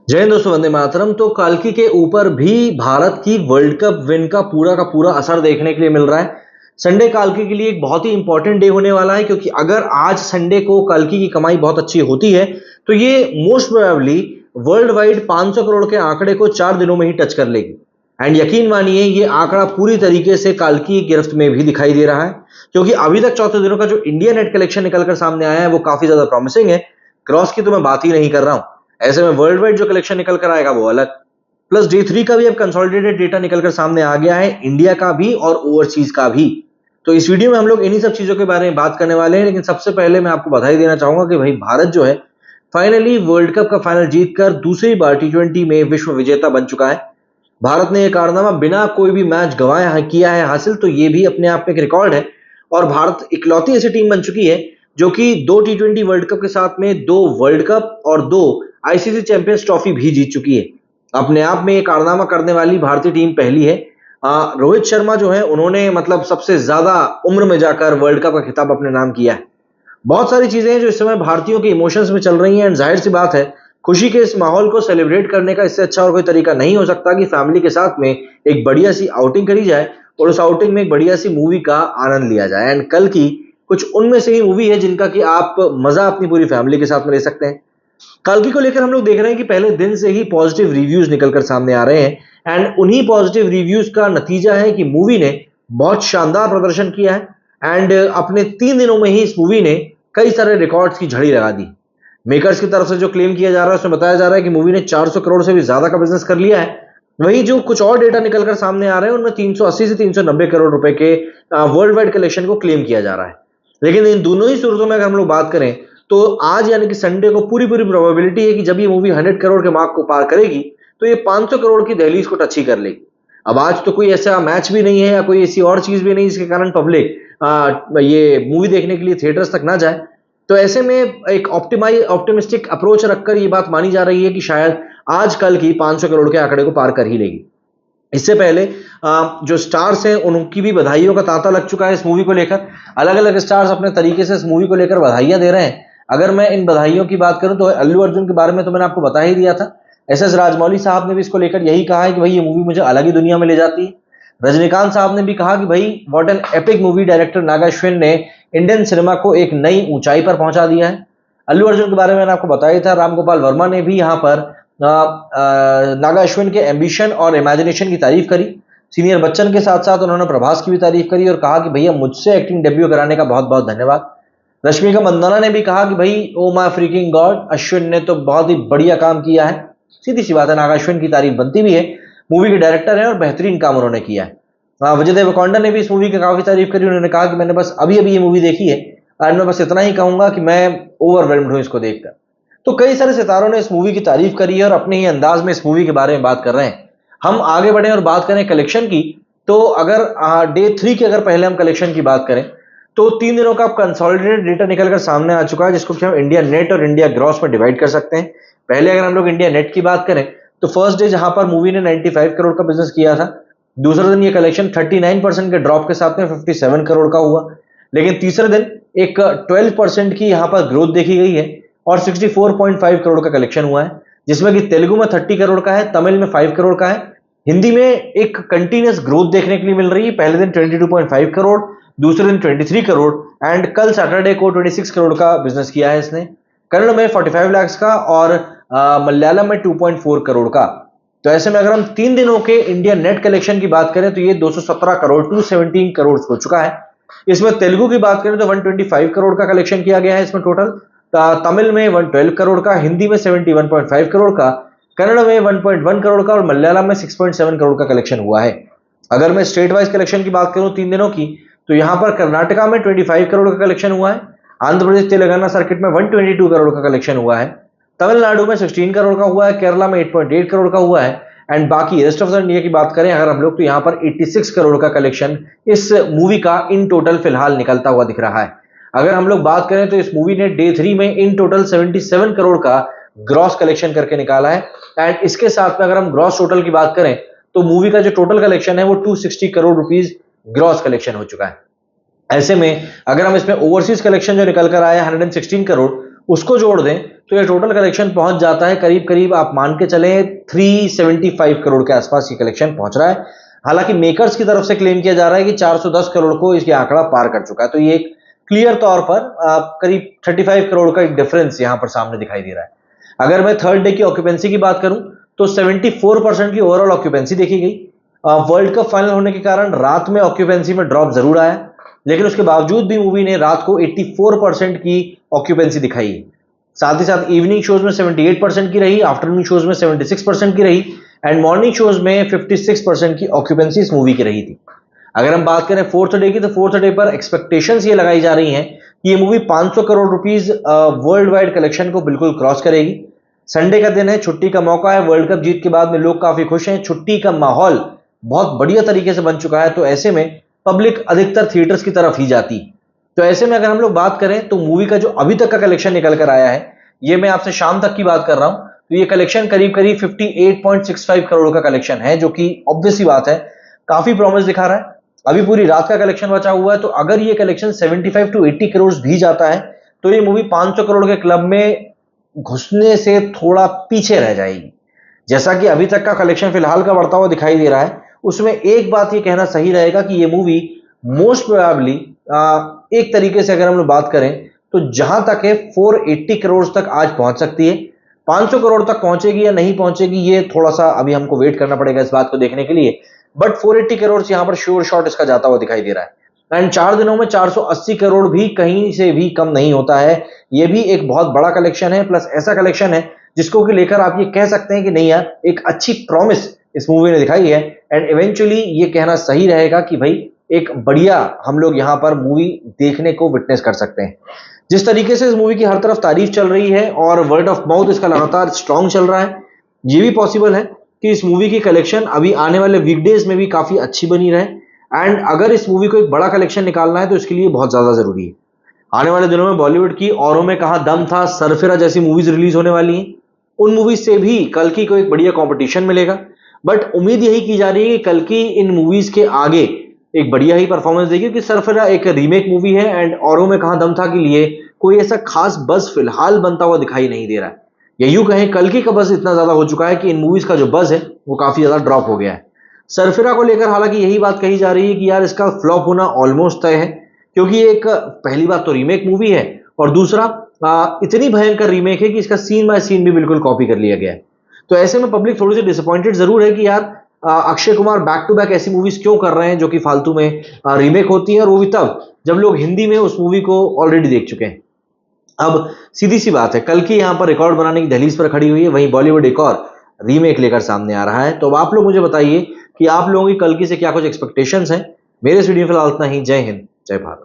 जय हिंद दोस्तों, वंदे मातरम। तो कल्कि के ऊपर भी भारत की वर्ल्ड कप विन का पूरा असर देखने के लिए मिल रहा है। संडे कल्कि के लिए एक बहुत ही इंपॉर्टेंट डे होने वाला है, क्योंकि अगर आज संडे को कल्कि की कमाई बहुत अच्छी होती है तो ये most probably world wide 500 crore के आंकड़े को 4 दिनों में ही टच कर लेगी। एंड यकीन मानिए, ये आंकड़ा पूरी तरीके से कल्कि की गिरफ्त में भी दिखाई दे रहा है, क्योंकि अभी तक चौथे दिनों का जो इंडिया नेट कलेक्शन निकलकर सामने आया है वो काफी ज्यादा प्रॉमिसिंग है। क्रॉस की तो मैं बात ही नहीं कर रहा हूं। ऐसे में वर्ल्ड वाइड जो कलेक्शन निकल कर आएगा वो अलग। प्लस डे 3 का भी अब कंसोलिडेटेड डेटा निकल कर सामने आ गया है, इंडिया का भी और ओवरसीज का भी। तो इस वीडियो में हम लोग इन्हीं सब चीजों के बारे में बात करने वाले हैं, लेकिन सबसे पहले मैं आपको बधाई देना चाहूंगा कि भाई भारत जो है फाइनली वर्ल्ड कप का फाइनल जीतकर दूसरी बार टी20 में विश्व विजेता बन चुका है। भारत ने यह कारनामा बिना कोई भी मैच गंवाए किया है हासिल, तो ये भी अपने आप में एक रिकॉर्ड है। और भारत इकलौती ऐसी टीम बन चुकी है जो कि 2 टी20 वर्ल्ड कप के साथ में 2 वर्ल्ड कप और 2 आईसीसी चैंपियंस ट्रॉफी भी जीत चुकी है। अपने आप में ये कारनामा करने वाली भारतीय टीम पहली है। रोहित शर्मा जो है उन्होंने मतलब सबसे ज्यादा उम्र में जाकर वर्ल्ड कप का खिताब अपने नाम किया है। बहुत सारी चीजें हैं जो इस समय भारतीयों के इमोशंस में चल रही हैं, एंड जाहिर सी बात है, खुशी के इस माहौल को सेलिब्रेट करने का इससे अच्छा और कोई तरीका नहीं हो सकता कि फैमिली के साथ में एक बढ़िया सी आउटिंग करी जाए और उस आउटिंग में एक बढ़िया सी मूवी का आनंद लिया जाए। एंड कल की कुछ उनमें से ही मूवी है जिनका कि आप मजा अपनी पूरी फैमिली के साथ में ले सकते हैं। कल्कि को लेकर हम लोग देख रहे हैं कि पहले दिन से ही पॉजिटिव रिव्यूज निकलकर सामने आ रहे हैं, एंड उन्हीं पॉजिटिव रिव्यूज का नतीजा है कि मूवी ने बहुत शानदार प्रदर्शन किया है। एंड अपने 3 दिनों में ही इस मूवी ने कई सारे रिकॉर्ड्स की झड़ी लगा दी। मेकर्स की तरफ से जो क्लेम किया जा रहा है उसमें बताया जा रहा है कि मूवी ने 400 करोड़ से भी ज्यादा का बिजनेस कर लिया है। वहीं जो कुछ और डेटा निकलकर सामने आ रहे हैं उनमें 380 से 390 करोड़ रुपए के वर्ल्ड वाइड कलेक्शन को क्लेम किया जा रहा है। लेकिन इन दोनों ही सूरतों में अगर हम लोग बात करें तो आज यानी कि संडे को पूरी पूरी प्रोबेबिलिटी है कि जब ये मूवी 100 करोड़ के मार्क को पार करेगी तो ये 500 करोड़ की दहलीज को टच ही कर लेगी। अब आज तो कोई ऐसा मैच भी नहीं है या कोई ऐसी और चीज भी नहीं जिसके कारण पब्लिक ये मूवी देखने के लिए थिएटर्स तक ना जाए। तो ऐसे में एक ऑप्टिमिस्टिक अप्रोच रखकर ये बात मानी जा रही है कि शायद आज कल की 500 करोड़ के आंकड़े को पार कर ही लेगी। इससे पहले जो स्टार्स हैं उनकी भी बधाइयों का तांता लग चुका है इस मूवी को लेकर। अलग अलग स्टार्स अपने तरीके से इस मूवी को लेकर बधाइयां दे रहे हैं। अगर मैं इन बधाइयों की बात करूं तो अल्लू अर्जुन के बारे में तो मैंने आपको बता ही दिया था। एस राजमौली साहब ने भी इसको लेकर यही कहा है कि भाई ये मूवी मुझे अलग ही दुनिया में ले जाती है। रजनीकांत साहब ने भी कहा कि भाई what an epic movie, director Naga Ashwin ने इंडियन सिनेमा को एक नई ऊंचाई पर पहुंचा दिया है। अल्लू अर्जुन के बारे में मैंने आपको बताया था। राम गोपाल वर्मा ने भी यहाँ पर नागा अश्विन के एम्बिशन और इमेजिनेशन की तारीफ करी। सीनियर बच्चन के साथ साथ उन्होंने प्रभास की भी तारीफ करी और कहा कि भैया मुझसे एक्टिंग डेब्यू कराने का बहुत बहुत धन्यवाद। रश्मिका मंदाना ने भी कहा कि भाई oh my freaking God, Ashwin ने तो बहुत ही बढ़िया काम किया है। सीधी सी बात है, नागा अश्विन की तारीफ बनती भी है। मूवी के डायरेक्टर है और बेहतरीन काम उन्होंने किया है। विजय देवरकोंडा ने भी इस मूवी की काफी तारीफ करी। उन्होंने कहा कि मैंने बस अभी अभी ये मूवी देखी है और मैं बस इतना ही कहूंगा कि मैं ओवरवेल्म्ड हूं इसको देखकर। तो कई सारे सितारों ने इस मूवी की तारीफ करी है और अपने ही अंदाज में इस मूवी के बारे में बात कर रहे हैं। हम आगे बढ़े और बात करें कलेक्शन की, तो अगर डे 3 की अगर पहले हम कलेक्शन की बात करें तो 3 दिनों का कंसोलिडेटेड डेटा निकलकर सामने आ चुका है, जिसको कि हम इंडिया नेट और इंडिया ग्रॉस में डिवाइड कर सकते हैं। पहले अगर हम लोग इंडिया नेट की बात करें तो फर्स्ट डे जहां पर मूवी ने 95 करोड़ का बिजनेस किया था, दूसरे दिन ये कलेक्शन 39% के ड्रॉप के साथ में 57 करोड़ का हुआ। लेकिन तीसरे दिन एक 12% की यहां पर ग्रोथ देखी गई है और 64.5 करोड़ का कलेक्शन हुआ है, जिसमें कि तेलुगु में 30 करोड़ का है, तमिल में 5 करोड़ का है, हिंदी में एक कंटिन्यूस ग्रोथ देखने के लिए मिल रही है। पहले दिन 22.5 करोड़, दूसरे दिन 23 करोड़ एंड कल सैटरडे को 26 करोड़ का बिजनेस किया है इसने। कन्नड़ में 45 लाख का और मलयालम में 2.4 करोड़ का। तो ऐसे में अगर हम 3 दिनों के इंडिया नेट कलेक्शन की बात करें तो ये 217 करोड़ 217 करोड़ हो चुका है। इसमें तेलुगु की बात करें तो 125 करोड़ का कलेक्शन किया गया है इसमें टोटल। तमिल में 112 करोड़ का, हिंदी में 71.5 करोड़ का, कन्नड़ में 1.1 करोड़ का और मलयालम में 6.7 करोड़ का कलेक्शन हुआ है। अगर मैं स्टेट वाइज कलेक्शन की बात करूं 3 दिनों की, तो यहां पर कर्नाटका में 25 करोड़ का कलेक्शन हुआ है, आंध्र प्रदेश तेलंगाना सर्किट में 122 करोड़ का कलेक्शन हुआ है, तमिलनाडु में 16 करोड़ का हुआ है, केरला में 8.8 करोड़ का हुआ है एंड बाकी रेस्ट ऑफ द इंडिया की बात करें अगर हम लोग तो यहां पर 86 करोड़ का कलेक्शन इस मूवी का इन टोटल फिलहाल निकलता हुआ दिख रहा है। अगर हम लोग बात करें तो इस मूवी ने डे 3 में इन टोटल 77 करोड़ का ग्रॉस कलेक्शन करके निकाला है। एंड इसके साथ में अगर हम ग्रॉस टोटल की बात करें तो मूवी का जो टोटल कलेक्शन है वो 260 करोड़ रुपीज ग्रॉस कलेक्शन हो चुका है। ऐसे में अगर हम इसमें ओवरसीज कलेक्शन जो निकल कर आया 116 करोड़ उसको जोड़ दें तो ये टोटल कलेक्शन पहुंच जाता है करीब करीब आप मान के चले 375 करोड़ के आसपास ये कलेक्शन पहुंच रहा है। हालांकि मेकर्स की तरफ से क्लेम किया जा रहा है कि 410 करोड़ को इसके आंकड़ा पार कर चुका है। तो ये एक क्लियर तौर पर करीब 35 करोड़ का एक डिफरेंस यहां पर सामने दिखाई दे रहा है। अगर मैं थर्ड डे की ऑक्यूपेंसी की बात करूं तो 74% की ओवरऑल ऑक्यूपेंसी देखी गई। वर्ल्ड कप फाइनल होने के कारण रात में ऑक्यूपेंसी में ड्रॉप जरूर आया, लेकिन उसके बावजूद भी मूवी ने रात को 84% की ऑक्यूपेंसी दिखाई है। साथ ही साथ इवनिंग शोज में 78% की रही, आफ्टरनून शोज में 76% की रही एंड मॉर्निंग शोज में 56% की ऑक्यूपेंसी इस मूवी की रही थी। अगर हम बात करें फोर्थ डे की, तो फोर्थ डे पर एक्सपेक्टेशंस ये लगाई जा रही हैं कि ये movie 500 crore rupees world wide collection को बिल्कुल क्रॉस करेगी। संडे का दिन है, छुट्टी का मौका है, वर्ल्ड कप जीत के बाद में लोग काफी खुश हैं, छुट्टी का माहौल बहुत बढ़िया तरीके से बन चुका है, तो ऐसे में पब्लिक अधिकतर थिएटर्स की तरफ ही जाती। तो ऐसे में अगर हम लोग बात करें तो मूवी का जो अभी तक का कलेक्शन निकल कर आया है, ये मैं आपसे शाम तक की बात कर रहा हूं, तो ये कलेक्शन करीब करीब 58.65 करोड़ का कलेक्शन है, जो कि ऑब्वियस सी बात है काफी प्रॉमिस दिखा रहा है। अभी पूरी रात का कलेक्शन बचा हुआ है, तो अगर ये कलेक्शन 75 टू 80 करोड़ भी जाता है तो ये मूवी 500 करोड़ के क्लब में घुसने से थोड़ा पीछे रह जाएगी। जैसा कि अभी तक का कलेक्शन फिलहाल का बढ़ता हुआ दिखाई दे रहा है, उसमें एक बात ये कहना सही रहेगा कि ये मूवी मोस्ट प्रोबेबली एक तरीके से अगर हम लोग बात करें तो जहां तक है 480 करोड़ तक आज पहुंच सकती है। 500 करोड़ तक पहुंचेगी या नहीं पहुंचेगी ये थोड़ा सा अभी हमको वेट करना पड़ेगा इस बात को देखने के लिए, बट 480 करोड़ यहां पर श्योर शॉट इसका जाता हुआ दिखाई दे रहा है। एंड 4 दिनों में 480 करोड़ भी कहीं से भी कम नहीं होता है। ये भी एक बहुत बड़ा कलेक्शन है, प्लस ऐसा कलेक्शन है जिसको कि लेकर आप ये कह सकते हैं कि नहीं यार, एक अच्छी प्रॉमिस इस मूवी ने दिखाई है। एंड इवेंचुअली ये कहना सही रहेगा कि भाई एक बढ़िया हम लोग यहां पर मूवी देखने को विटनेस कर सकते हैं। जिस तरीके से इस मूवी की हर तरफ तारीफ चल रही है और वर्ड ऑफ माउथ इसका लगातार स्ट्रांग चल रहा है, ये भी पॉसिबल है कि इस मूवी की कलेक्शन अभी आने वाले वीकडेज में भी काफी अच्छी बनी रहे। एंड अगर इस मूवी को एक बड़ा कलेक्शन निकालना है तो इसके लिए बहुत ज्यादा जरूरी है। आने वाले दिनों में बॉलीवुड की औरों में कहा दम था, सरफिरा जैसी मूवीज रिलीज होने वाली हैं। उन मूवीज से भी कल्कि को एक बढ़िया कंपटीशन मिलेगा, बट उम्मीद यही की जा रही है कि कल्कि इन मूवीज के आगे एक बढ़िया ही परफॉर्मेंस देगी, क्योंकि सरफिरा एक रीमेक मूवी है एंड औरों में कहा दम था के लिए कोई ऐसा खास बज़ फिलहाल बनता हुआ दिखाई नहीं दे रहा है। या यूं कहें कल्कि का बज़ इतना ज्यादा हो चुका है कि इन मूवीज का जो बज़ है वो काफी ज्यादा ड्रॉप हो गया है। सरफिरा को लेकर हालांकि यही बात कही जा रही है कि यार इसका फ्लॉप होना ऑलमोस्ट तय है, क्योंकि एक पहली बात तो रीमेक मूवी है और दूसरा इतनी भयंकर रीमेक है कि इसका सीन बाय सीन भी बिल्कुल कॉपी कर लिया गया है। तो ऐसे में पब्लिक थोड़ी सी डिसअपॉइंटेड जरूर है कि यार Akshay Kumar back to back ऐसी मूवीज क्यों कर रहे हैं जो कि फालतू में रीमेक होती है, और वो भी तब जब लोग हिंदी में उस मूवी को ऑलरेडी देख चुके हैं। अब सीधी सी बात है, कल की यहां पर रिकॉर्ड बनाने की दहलीज पर खड़ी हुई है, वहीं बॉलीवुड एक और रीमेक लेकर सामने आ रहा है। तो अब आप लोग मुझे बताइए कि आप लोगों की कल की से क्या कुछ एक्सपेक्टेशंस हैं। मेरे इस वीडियो में फिलहाल इतना ही। जय हिंद, जय भारत।